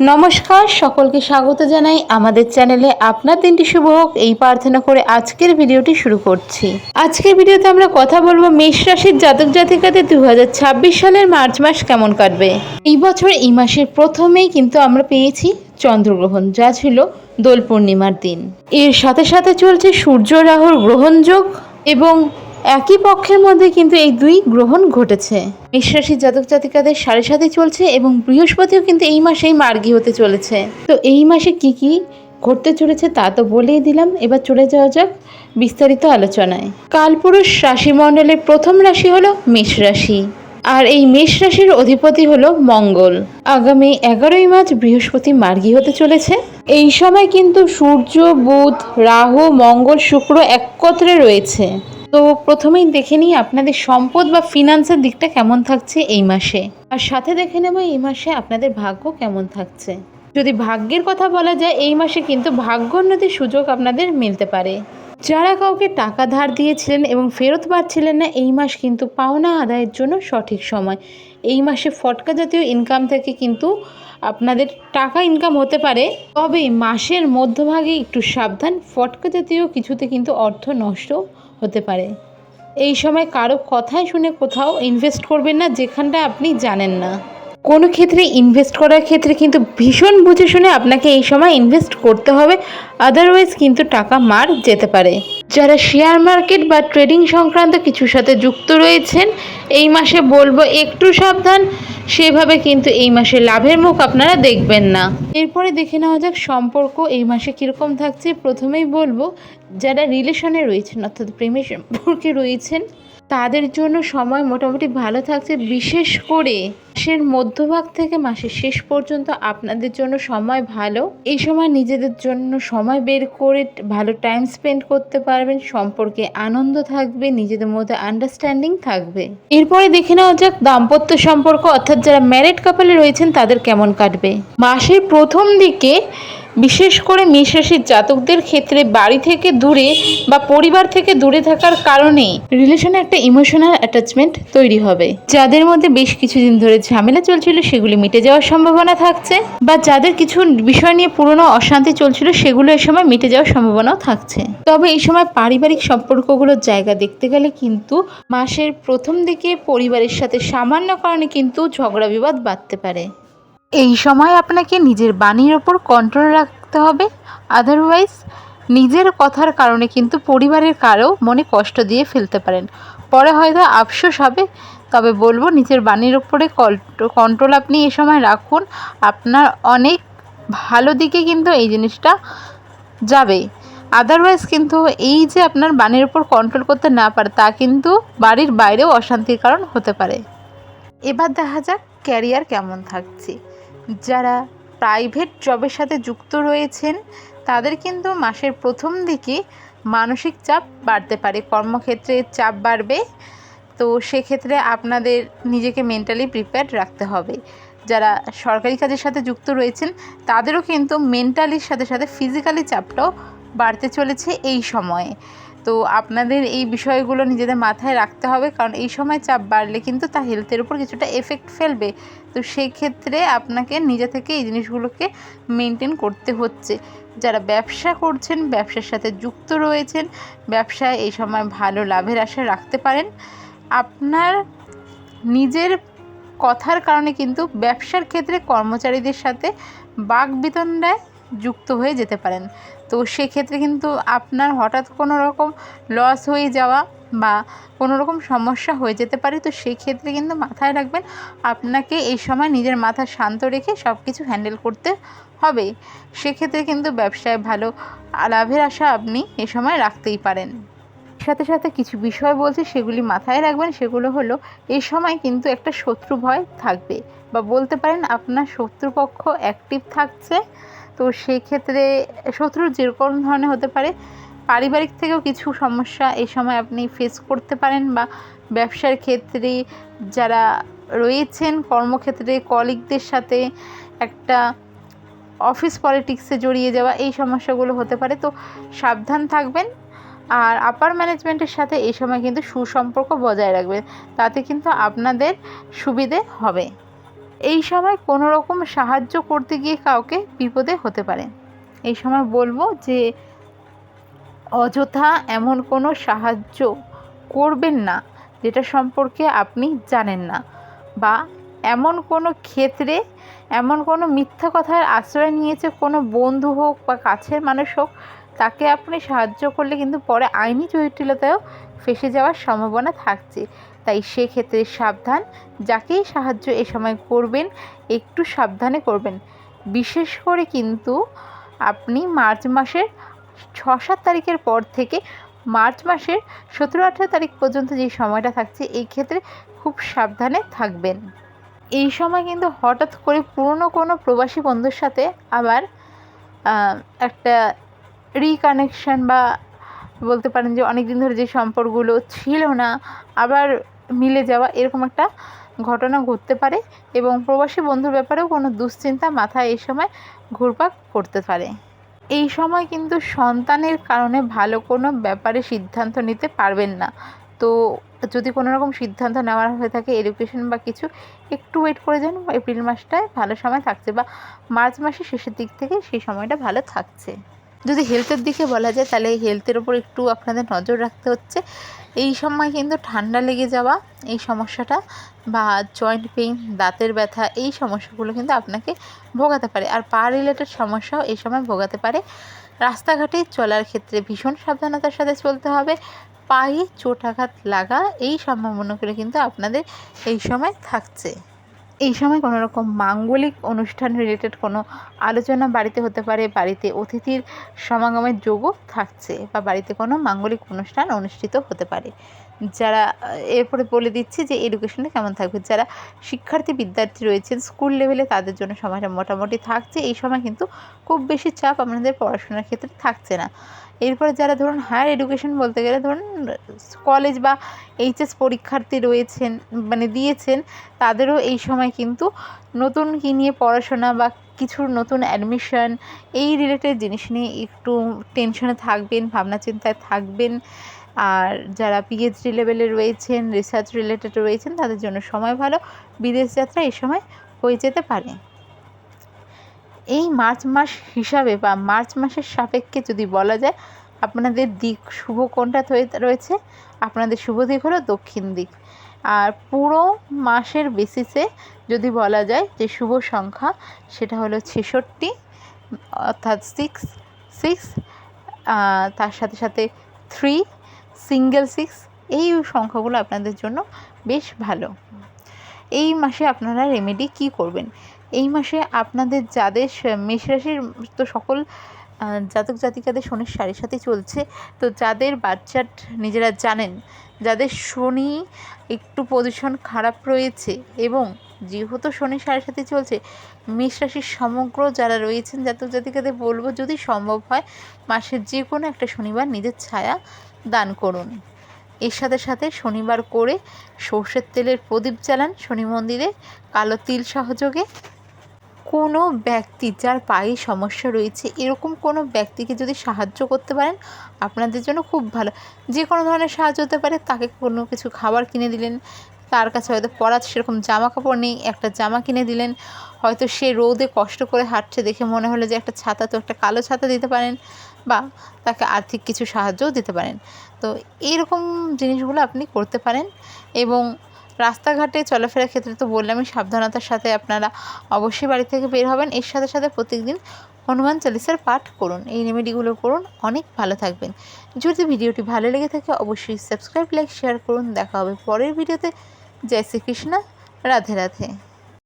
নমস্কার, সকলকে স্বাগত জানাই আমাদের চ্যানেলে। আপনার দিনটি শুভ হোক এই প্রার্থনা করে আজকের ভিডিওটি শুরু করছি। আজকের ভিডিওতে আমরা কথা বলবো মেষ রাশির জাতক জাতিকাদের 2026 সালের মার্চ মাস কেমন কাটবে। এই বছর এই মাসের প্রথমেই কিন্তু আমরা পেয়েছি চন্দ্রগ্রহণ, যা ছিল দোল পূর্ণিমার দিন। এর সাথে সাথে চলছে সূর্য রাহুর গ্রহণ যোগ এবং একই পক্ষের মধ্যে কিন্তু এই দুই গ্রহণ ঘটেছে। মেষ রাশির জাতক জাতিকাদের সাড়ে সাথে চলছে এবং বৃহস্পতিও কিন্তু এই মাসেই মার্গী হতে চলেছে। তো এই মাসে কি কি ঘটতে চলেছে তা তো বলেই দিলাম, এবার চলে যাওয়া যাক বিস্তারিত আলোচনায়। কালপুরুষ রাশিমণ্ডলের প্রথম রাশি হলো মেষ রাশি, আর এই মেষ রাশির অধিপতি হলো মঙ্গল। আগামী 11ই মার্চ বৃহস্পতি মার্গী হতে চলেছে। এই সময় কিন্তু সূর্য, বুধ, রাহু, মঙ্গল, শুক্র একত্রে রয়েছে। তো প্রথমেই দেখে নিই আপনাদের সম্পদ বা ফিনান্সের দিকটা কেমন থাকছে এই মাসে, আর সাথে দেখে নেব এই মাসে আপনাদের ভাগ্য কেমন থাকছে। যদি ভাগ্যের কথা বলা যায়, এই মাসে কিন্তু ভাগ্যোন্নতির সুযোগ আপনাদের মিলতে পারে। যারা কাউকে টাকা ধার দিয়েছিলেন এবং ফেরত পাচ্ছিলেন না, এই মাস কিন্তু পাওনা আদায়ের জন্য সঠিক সময়। এই মাসে ফটকা জাতীয় ইনকাম থেকে কিন্তু আপনাদের টাকা ইনকাম হতে পারে, তবে মাসের মধ্যভাগে একটু সাবধান, ফটকা জাতীয় কিছুতে কিন্তু অর্থ নষ্ট হতে পারে। এই সময় কারো কথাই শুনে কোথাও ইনভেস্ট করবেন না যেখানটা আপনি জানেন না। কোনো ক্ষেত্রে ইনভেস্ট করার ক্ষেত্রে কিন্তু ভীষণ বুঝে শুনে আপনাকে এই সময় ইনভেস্ট করতে হবে, আদারওয়াইজ কিন্তু টাকা মার যেতে পারে। যারা শেয়ার মার্কেট বা ট্রেডিং সংক্রান্ত কিছুর সাথে যুক্ত রয়েছেন, এই মাসে বলবো একটু সাবধান, সেভাবে কিন্তু এই মাসে লাভের মুখ আপনারা দেখবেন না। এরপরে দেখে নেওয়া যাক সম্পর্ক এই মাসে কীরকম থাকছে। প্রথমেই বলবো যারা রিলেশনে রয়েছেন অর্থাৎ প্রেমের সম্পর্কে রয়েছেন, তাদের জন্য সময় মোটামুটি ভালো থাকছে। বিশেষ করে মাসের মধ্যভাগ থেকে মাসের শেষ পর্যন্ত আপনাদের জন্য সময় ভালো। এই সময় নিজেদের জন্য সময় বের করে ভালো টাইম স্পেন্ড করতে পারবেন, সম্পর্কে আনন্দ থাকবে, নিজেদের মধ্যে আন্ডারস্ট্যান্ডিং থাকবে। এরপরে দেখে নেওয়া যাক দাম্পত্য সম্পর্ক অর্থাৎ যারা ম্যারিড কাপলে রয়েছেন তাদের কেমন কাটবে। মাসের প্রথম দিকে বিশেষ করে মেষ রাশির জাতকদের ক্ষেত্রে বাড়ি থেকে দূরে বা পরিবার থেকে দূরে থাকার কারণে রিলেশনে একটা ইমোশনাল অ্যাটাচমেন্ট তৈরি হবে। যাদের মধ্যে বেশ কিছুদিন ধরে ঝামেলা চলছিল সেগুলি মিটে যাওয়ার সম্ভাবনা থাকছে, বা যাদের কিছু বিষয় নিয়ে পুরনো অশান্তি চলছিল সেগুলো এই সময় মিটে যাওয়ার সম্ভাবনাও থাকছে। তবে এই সময় পারিবারিক সম্পর্কগুলোর জায়গা দেখতে গেলে কিন্তু মাসের প্রথম দিকে পরিবারের সাথে সামান্য কারণে কিন্তু ঝগড়া বিবাদ বাড়তে পারে। এই সময় আপনাকে নিজের বাণীর ওপর কন্ট্রোল রাখতে হবে, আদারওয়াইজ নিজের কথার কারণে কিন্তু পরিবারের কারো মনে কষ্ট দিয়ে ফেলতে পারেন, পরে হয়তো আফসোস হবে। তবে বলবো নিজের বাণীর ওপরে কন্ট্রোল আপনি এই সময় রাখুন, আপনার অনেক ভালো দিকে কিন্তু এই জিনিসটা যাবে। আদারওয়াইজ কিন্তু এই যে আপনার বাণীর ওপর কন্ট্রোল করতে না পারে, তা কিন্তু বাড়ির বাইরেও অশান্তির কারণ হতে পারে। এবার দেখা যাক ক্যারিয়ার কেমন থাকছে। যারা প্রাইভেট জবের সাথে যুক্ত রয়েছেন তাদের কিন্তু মাসের প্রথম দিকে মানসিক চাপ বাড়তে পারে, কর্মক্ষেত্রে চাপ বাড়বে। তো সেক্ষেত্রে আপনাদের নিজেকে মেন্টালি প্রিপেয়ার্ড রাখতে হবে। যারা সরকারি কাজের সাথে যুক্ত রয়েছেন তাদেরও কিন্তু মেন্টালির সাথে সাথে ফিজিক্যালি চাপটাও বাড়তে চলেছে এই সময়ে। তো আপনাদের এই বিষয়গুলো নিজেদের মাথায় রাখতে হবে, কারণ এই সময় চাপ বাড়লে কিন্তু তা হেলথের উপর কিছুটা এফেক্ট ফেলবে। তো সেই ক্ষেত্রে আপনাকে নিজে থেকে এই জিনিসগুলোকে মেনটেন করতে হচ্ছে। যারা ব্যবসা করছেন, ব্যবসার সাথে যুক্ত রয়েছেন, ব্যবসায় এই সময় ভালো লাভের আশা রাখতে পারেন। আপনার নিজের কথার কারণে কিন্তু ব্যবসার ক্ষেত্রে কর্মচারীদের সাথে বাকবিতণ্ডায় যুক্ত হয়ে যেতে পারেন। তো সেক্ষেত্রে কিন্তু আপনার হঠাৎ কোনো রকম লস হয়ে যাওয়া বা কোনো রকম সমস্যা হয়ে যেতে পারে। তো সেই ক্ষেত্রে কিন্তু মাথায় রাখবেন, আপনাকে এই সময় নিজের মাথা শান্ত রেখে সব কিছু হ্যান্ডেল করতে হবে। সেক্ষেত্রে কিন্তু ব্যবসায় ভালো লাভের আশা আপনি এই সময় রাখতেই পারেন। সাথে সাথে কিছু বিষয় বলছি সেগুলি মাথায় রাখবেন। সেগুলো হলো এই সময় কিন্তু একটা শত্রু ভয় থাকবে, বা বলতে পারেন আপনার শত্রুপক্ষ অ্যাক্টিভ থাকছে। তো সেই ক্ষেত্রে শত্রু যেরকম ধরনের হতে পারে, পারিবারিক থেকেও কিছু সমস্যা এই সময় আপনি ফেস করতে পারেন, বা ব্যবসার ক্ষেত্রে যারা রয়েছেন কর্মক্ষেত্রে কলিগদের সাথে একটা অফিস পলিটিক্সে জড়িয়ে যাওয়া, এই সমস্যাগুলো হতে পারে। তো সাবধান থাকবেন। আর আপার ম্যানেজমেন্টের সাথে এই সময় কিন্তু সুসম্পর্ক বজায় রাখবেন, তাতে কিন্তু আপনাদের সুবিধে হবে। এই সময় কোনো রকম সাহায্য করতে গিয়ে কাউকে বিপদে হতে পারে। এই সময় বলবো যে অযথা এমন কোনো সাহায্য করবেন না যেটা সম্পর্কে আপনি জানেন না, বা এমন কোনো ক্ষেত্রে এমন কোনো মিথ্যা কথার আশ্রয় নিয়েছে কোনো বন্ধু হোক বা কাছের মানুষ হোক, তাকে আপনি সাহায্য করলে কিন্তু পরে আইনি জটিলতায়ও ফেঁসে যাওয়ার সম্ভাবনা থাকছে। তাই সেক্ষেত্রে সাবধান, যাকেই সাহায্য এ সময় করবেন একটু সাবধানে করবেন। বিশেষ করে কিন্তু আপনি মার্চ মাসের 6-7 তারিখের পর থেকে মার্চ মাসের 17-18 তারিখ পর্যন্ত যে সময়টা থাকছে এই ক্ষেত্রে খুব সাবধানে থাকবেন। এই সময় কিন্তু হঠাৎ করে পুরনো কোনো প্রবাসী বন্ধুর সাথে আবার একটা রিকানেকশন, বা বলতে পারেন যে অনেক দিন ধরে যে সম্পর্কগুলো ছিল না আবার মিলে যাওয়া, এরকম একটা ঘটনা ঘটতে পারে। এবং প্রবাসী বন্ধুর ব্যাপারেও কোনো দুশ্চিন্তা মাথায় এই সময় ঘুরপাক করতে পারে। এই সময় কিন্তু সন্তানের কারণে ভালো কোনো ব্যাপারে সিদ্ধান্ত নিতে পারবেন না। তো যদি কোনো রকম সিদ্ধান্ত নেওয়ার হয়ে থাকে এডুকেশন বা কিছু, একটু ওয়েট করে যান। এপ্রিল মাসটায় ভালো সময় থাকছে, বা মার্চ মাসের শেষের দিক থেকে সেই সময়টা ভালো থাকছে। যদি হেলথের দিকে বলা যায় তাহলে হেলথের ওপর একটু আপনাদের নজর রাখতে হচ্ছে। এই সময় কিন্তু ঠান্ডা লেগে যাওয়া এই সমস্যাটা, বা জয়েন্ট পেইন, দাঁতের ব্যথা, এই সমস্যাগুলো কিন্তু আপনাকে ভোগাতে পারে। আর পা রিলেটেড সমস্যাও এই সময় ভোগাতে পারে। রাস্তাঘাটে চলার ক্ষেত্রে ভীষণ সাবধানতার সাথে চলতে হবে। পায়ে চোট আঘাত লাগা এই সম্ভাবনাগুলো কিন্তু আপনাদের এই সময় থাকছে। এই সময় কোনো রকম মাঙ্গলিক অনুষ্ঠান রিলেটেড কোনো আলোচনা বাড়িতে হতে পারে, বাড়িতে অতিথির সমাগমের যোগও থাকছে, বা বাড়িতে কোনো মাঙ্গলিক অনুষ্ঠান অনুষ্ঠিত হতে পারে। যারা এরপরে বলে দিচ্ছি যে এডুকেশনে কেমন থাকবে। যারা শিক্ষার্থী বিদ্যার্থী রয়েছেন স্কুল লেভেলে, তাদের জন্য সময়টা মোটামুটি থাকছে। এই সময় কিন্তু খুব বেশি চাপ আপনাদের পড়াশোনার ক্ষেত্রে থাকছে না। এরপরে যারা ধরুন হায়ার এডুকেশন বলতে গেলে ধরুন কলেজ বা এইচএস পরীক্ষার্থী রয়েছেন, মানে দিয়েছেন, তাদেরও এই সময় কিন্তু নতুন কী নিয়ে পড়াশোনা বা কিছুর নতুন অ্যাডমিশন এই রিলেটেড জিনিস নিয়ে একটু টেনশনে থাকবেন, ভাবনা চিন্তায় থাকবেন। আর যারা পিএইচডি লেভেলে রয়েছেন, রিসার্চ রিলেটেড রয়েছেন, তাদের জন্য সময় ভালো। বিদেশ যাত্রা এই সময় হয়ে যেতে পারে। এই মার্চ মাস হিসাবে বা মার্চ মাসের সাপেক্ষে যদি বলা যায় আপনাদের দিক শুভ কোনটা রয়েছে, আপনাদের শুভ দিক হলো দক্ষিণ দিক। আর পুরো মাসের বেসিসে যদি বলা যায় যে শুভ সংখ্যা সেটা হলো 66, অর্থাৎ 6, তার সাথে সাথে 3, সিঙ্গেল 6, এই সংখ্যাগুলো আপনাদের জন্য বেশ ভালো। এই মাসে আপনারা রেমেডি কি করবেন? এই মাসে আপনাদের যাদের মেষ রাশির তো সকল জাতক জাতিকাদের শনির সাড়ে সাথে চলছে, তো যাদের বাচ্চাট নিজেরা জানেন, যাদের শনি একটু পজিশন খারাপ রয়েছে, এবং যেহেতু শনি সাড়ে সাথে চলছে, মেষ রাশির সমগ্র যারা রয়েছেন জাতক জাতিকাদের বলবো যদি সম্ভব হয় মাসের যে কোনো একটা শনিবার নিজের ছায়া দান করুন। এর সাথে সাথে শনিবার করে সর্ষের তেলের প্রদীপ জ্বালান শনি মন্দিরে কালো তিল সহযোগে। কোনো ব্যক্তি যার পায়ে সমস্যা রয়েছে এরকম কোনো ব্যক্তিকে যদি সাহায্য করতে পারেন আপনাদের জন্য খুব ভালো। যে কোনো ধরনের সাহায্য হতে পারে। তাকে কোনো কিছু খাবার কিনে দিলেন, তার কাছে হয়তো পরার সেরকম জামা কাপড় নেই, একটা জামা কিনে দিলেন। হয়তো সে রোদে কষ্ট করে হাঁটছে, দেখে মনে হলো যে একটা ছাতা, তো একটা কালো ছাতা দিতে পারেন, বা তাকে আর্থিক কিছু সাহায্যও দিতে পারেন। তো এইরকম জিনিসগুলো আপনি করতে পারেন। এবং রাস্তাঘাটে চলাফেরার ক্ষেত্রে তো বললামই সাবধানতার সাথে আপনারা অবশ্যই বাড়ি থেকে বের হবেন। এর সাথে সাথে প্রত্যেকদিন হনুমান চালিসার পাঠ করুন, এই রেমেডিগুলো করুন, অনেক ভালো থাকবেন। যদি ভিডিওটি ভালো লেগে থাকে অবশ্যই সাবস্ক্রাইব, লাইক, শেয়ার করুন। দেখা হবে পরের ভিডিওতে। জয় শ্রীকৃষ্ণ, রাধে রাধে।